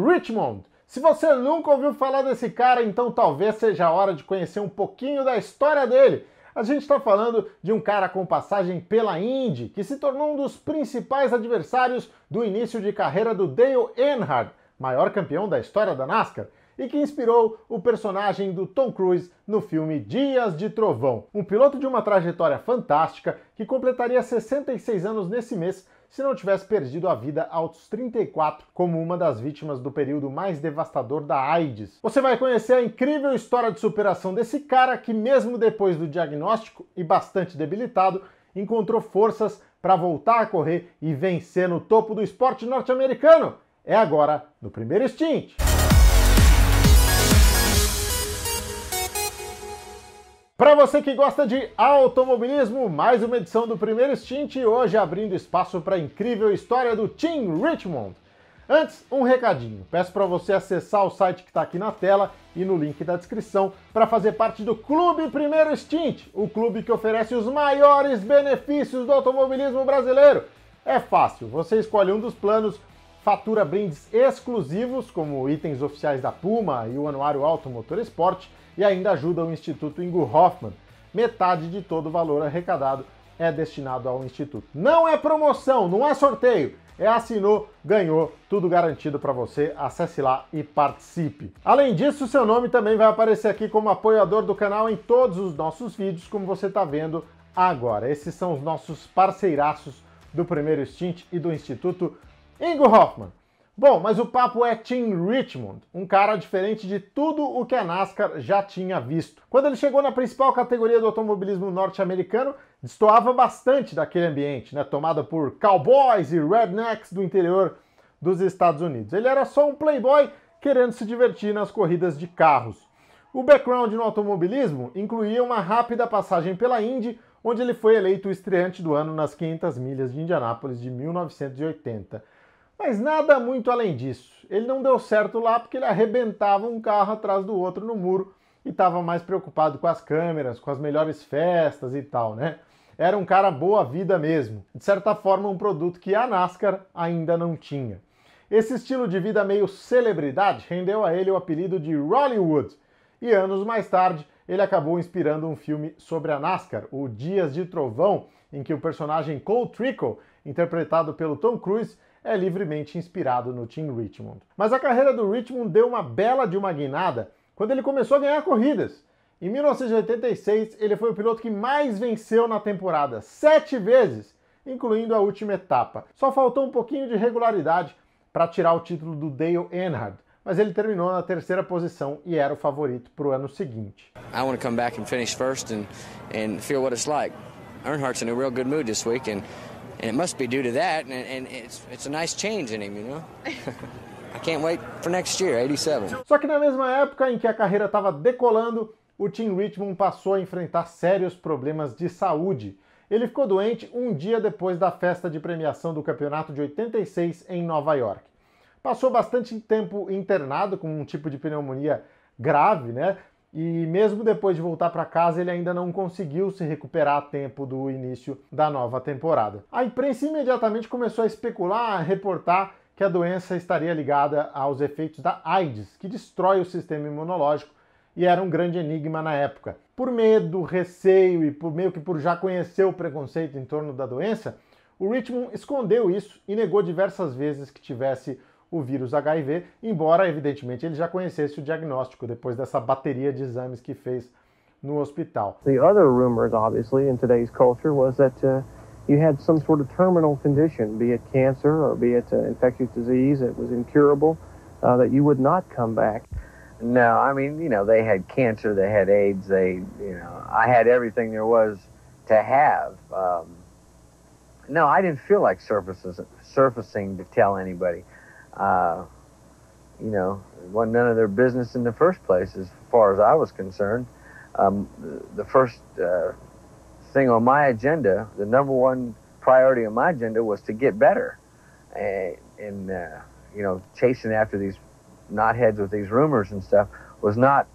Richmond. Se você nunca ouviu falar desse cara, então talvez seja a hora de conhecer um pouquinho da história dele. A gente está falando de um cara com passagem pela Indy, que se tornou um dos principais adversários do início de carreira do Dale Earnhardt, maior campeão da história da NASCAR, e que inspirou o personagem do Tom Cruise no filme Dias de Trovão. Um piloto de uma trajetória fantástica que completaria 66 anos nesse mês, se não tivesse perdido a vida aos 34 como uma das vítimas do período mais devastador da AIDS. Você vai conhecer a incrível história de superação desse cara que, mesmo depois do diagnóstico e bastante debilitado, encontrou forças para voltar a correr e vencer no topo do esporte norte-americano. É agora no Primeiro Stint. Para você que gosta de automobilismo, mais uma edição do Primeiro Stint, hoje abrindo espaço para a incrível história do Team Richmond. Antes, um recadinho. Peço para você acessar o site que está aqui na tela e no link da descrição para fazer parte do Clube Primeiro Stint, o clube que oferece os maiores benefícios do automobilismo brasileiro. É fácil, você escolhe um dos planos, fatura brindes exclusivos, como itens oficiais da Puma e o Anuário Automotor Esporte, e ainda ajuda o Instituto Ingo Hoffmann. Metade de todo o valor arrecadado é destinado ao Instituto. Não é promoção, não é sorteio, é assinou, ganhou, tudo garantido para você. Acesse lá e participe. Além disso, seu nome também vai aparecer aqui como apoiador do canal em todos os nossos vídeos, como você está vendo agora. Esses são os nossos parceiraços do Primeiro Stint e do Instituto Ingo Hoffmann. Bom, mas o papo é Team Richmond, um cara diferente de tudo o que a NASCAR já tinha visto. Quando ele chegou na principal categoria do automobilismo norte-americano, destoava bastante daquele ambiente, né, tomado por cowboys e rednecks do interior dos Estados Unidos. Ele era só um playboy querendo se divertir nas corridas de carros. O background no automobilismo incluía uma rápida passagem pela Indy, onde ele foi eleito o estreante do ano nas 500 milhas de Indianápolis de 1980. Mas nada muito além disso. Ele não deu certo lá porque ele arrebentava um carro atrás do outro no muro e estava mais preocupado com as câmeras, com as melhores festas e tal, né? Era um cara boa vida mesmo. De certa forma, um produto que a NASCAR ainda não tinha. Esse estilo de vida meio celebridade rendeu a ele o apelido de Rollywood. E anos mais tarde, ele acabou inspirando um filme sobre a NASCAR, o Dias de Trovão, em que o personagem Cole Trickle, interpretado pelo Tom Cruise, é livremente inspirado no Team Richmond. Mas a carreira do Richmond deu uma bela de uma guinada quando ele começou a ganhar corridas. Em 1986, ele foi o piloto que mais venceu na temporada, 7 vezes, incluindo a última etapa. Só faltou um pouquinho de regularidade para tirar o título do Dale Earnhardt, mas ele terminou na terceira posição e era o favorito para o ano seguinte. I want to come back and finish first and feel what it's like. Earnhardt's in a real good mood this week and it must be due to that, and it's a nice change in him, you know? I can't wait for next year, 87. Só que na mesma época em que a carreira estava decolando, o Team Richmond passou a enfrentar sérios problemas de saúde. Ele ficou doente um dia depois da festa de premiação do campeonato de 86 em Nova York. Passou bastante tempo internado com um tipo de pneumonia grave, né? E mesmo depois de voltar para casa, ele ainda não conseguiu se recuperar a tempo do início da nova temporada. A imprensa imediatamente começou a especular, a reportar que a doença estaria ligada aos efeitos da AIDS, que destrói o sistema imunológico e era um grande enigma na época. Por medo, receio e meio que por já conhecer o preconceito em torno da doença, o Richmond escondeu isso e negou diversas vezes que tivesse o vírus HIV, embora, evidentemente, ele já conhecesse o diagnóstico depois dessa bateria de exames que fez no hospital. The other rumors, obviously, in today's culture was that you had some sort of terminal condition, be it cancer or be it infectious disease that was incurable, that you would not come back. No, I mean, you know, they had cancer, they had AIDS, I had everything there was to have. No, I didn't feel like surfacing to tell anybody. It wasn't none of their business in the first place, as far as I was concerned. The first thing on my agenda, the number one priority on my agenda was to get better. Chasing after these knotheads with these rumors and stuff was not,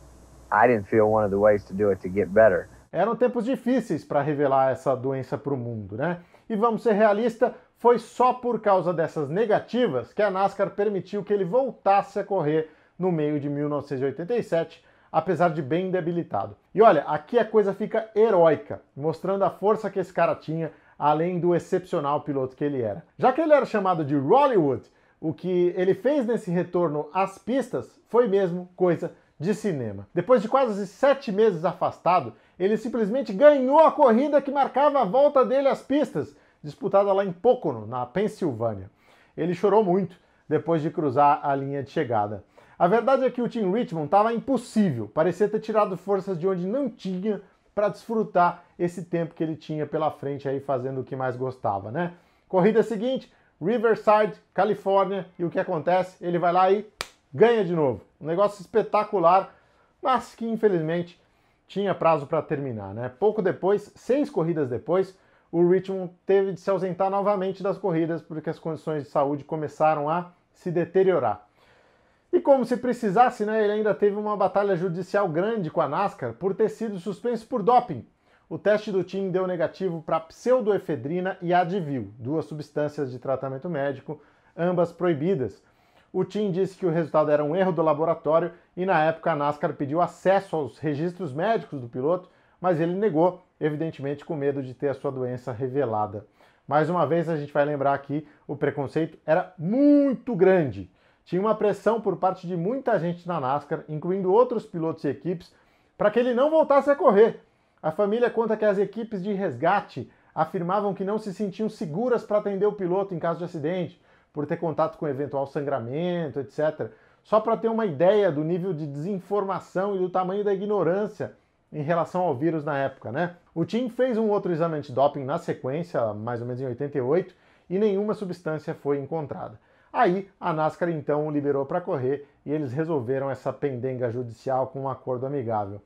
I didn't feel one of the ways to do it to get better. Eram tempos difíceis para revelar essa doença para o mundo, né? E vamos ser realistas, foi só por causa dessas negativas que a NASCAR permitiu que ele voltasse a correr no meio de 1987, apesar de bem debilitado. E olha, aqui a coisa fica heróica, mostrando a força que esse cara tinha, além do excepcional piloto que ele era. Já que ele era chamado de Rollywood, o que ele fez nesse retorno às pistas foi mesmo coisa de cinema. Depois de quase 7 meses afastado, ele simplesmente ganhou a corrida que marcava a volta dele às pistas, disputada lá em Pocono, na Pensilvânia. Ele chorou muito depois de cruzar a linha de chegada. A verdade é que o Team Richmond estava impossível, parecia ter tirado forças de onde não tinha para desfrutar esse tempo que ele tinha pela frente aí fazendo o que mais gostava, né? Corrida seguinte, Riverside, Califórnia, e o que acontece? Ele vai lá e ganha de novo. Um negócio espetacular, mas que infelizmente tinha prazo para terminar, né? Pouco depois, 6 corridas depois, o Richmond teve de se ausentar novamente das corridas porque as condições de saúde começaram a se deteriorar. E como se precisasse, né, ele ainda teve uma batalha judicial grande com a NASCAR por ter sido suspenso por doping. O teste do time deu negativo para pseudoefedrina e Advil, 2 substâncias de tratamento médico, ambas proibidas. O team disse que o resultado era um erro do laboratório e na época a NASCAR pediu acesso aos registros médicos do piloto, mas ele negou, evidentemente com medo de ter a sua doença revelada. Mais uma vez a gente vai lembrar que o preconceito era muito grande. Tinha uma pressão por parte de muita gente na NASCAR, incluindo outros pilotos e equipes, para que ele não voltasse a correr. A família conta que as equipes de resgate afirmavam que não se sentiam seguras para atender o piloto em caso de acidente, por ter contato com eventual sangramento, etc. Só para ter uma ideia do nível de desinformação e do tamanho da ignorância em relação ao vírus na época, né? O time fez um outro exame antidoping na sequência, mais ou menos em 88, e nenhuma substância foi encontrada. Aí a NASCAR então o liberou para correr e eles resolveram essa pendenga judicial com um acordo amigável.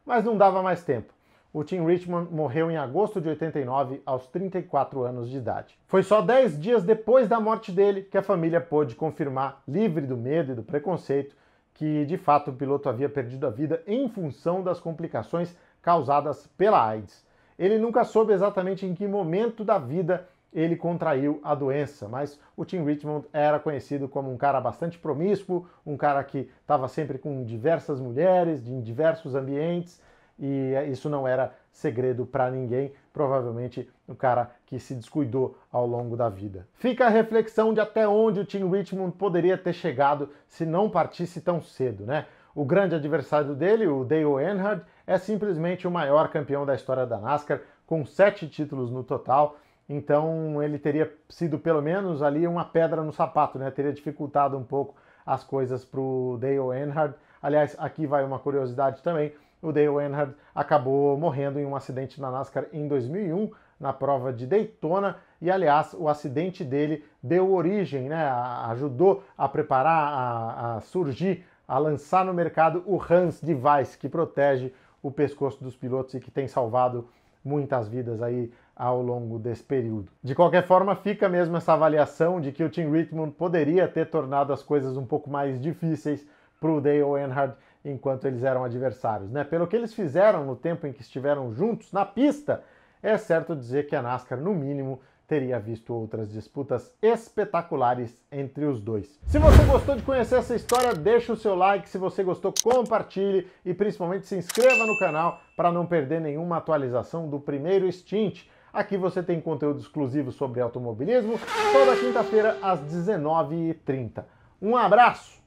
Mas não dava mais tempo. O Team Richmond morreu em agosto de 89, aos 34 anos de idade. Foi só 10 dias depois da morte dele que a família pôde confirmar, livre do medo e do preconceito, que de fato o piloto havia perdido a vida em função das complicações causadas pela AIDS. Ele nunca soube exatamente em que momento da vida ele contraiu a doença, mas o Team Richmond era conhecido como um cara bastante promíscuo, um cara que estava sempre com diversas mulheres, em diversos ambientes, e isso não era segredo para ninguém, provavelmente um cara que se descuidou ao longo da vida. Fica a reflexão de até onde o Team Richmond poderia ter chegado se não partisse tão cedo, né? O grande adversário dele, o Dale Earnhardt, é simplesmente o maior campeão da história da NASCAR, com 7 títulos no total, então ele teria sido pelo menos ali uma pedra no sapato, né? Teria dificultado um pouco as coisas para o Dale Earnhardt. Aliás, aqui vai uma curiosidade também, o Dale Earnhardt acabou morrendo em um acidente na NASCAR em 2001, na prova de Daytona, e aliás, o acidente dele deu origem, né, ajudou a preparar, a surgir, a lançar no mercado o Hans Device, que protege o pescoço dos pilotos e que tem salvado muitas vidas aí ao longo desse período. De qualquer forma, fica mesmo essa avaliação de que o Team Richmond poderia ter tornado as coisas um pouco mais difíceis para o Dale Earnhardt enquanto eles eram adversários, né? Pelo que eles fizeram no tempo em que estiveram juntos na pista, é certo dizer que a NASCAR, no mínimo, teria visto outras disputas espetaculares entre os dois. Se você gostou de conhecer essa história, deixa o seu like, se você gostou, compartilhe e principalmente se inscreva no canal para não perder nenhuma atualização do primeiro stint. Aqui você tem conteúdo exclusivo sobre automobilismo toda quinta-feira às 19h30. Um abraço!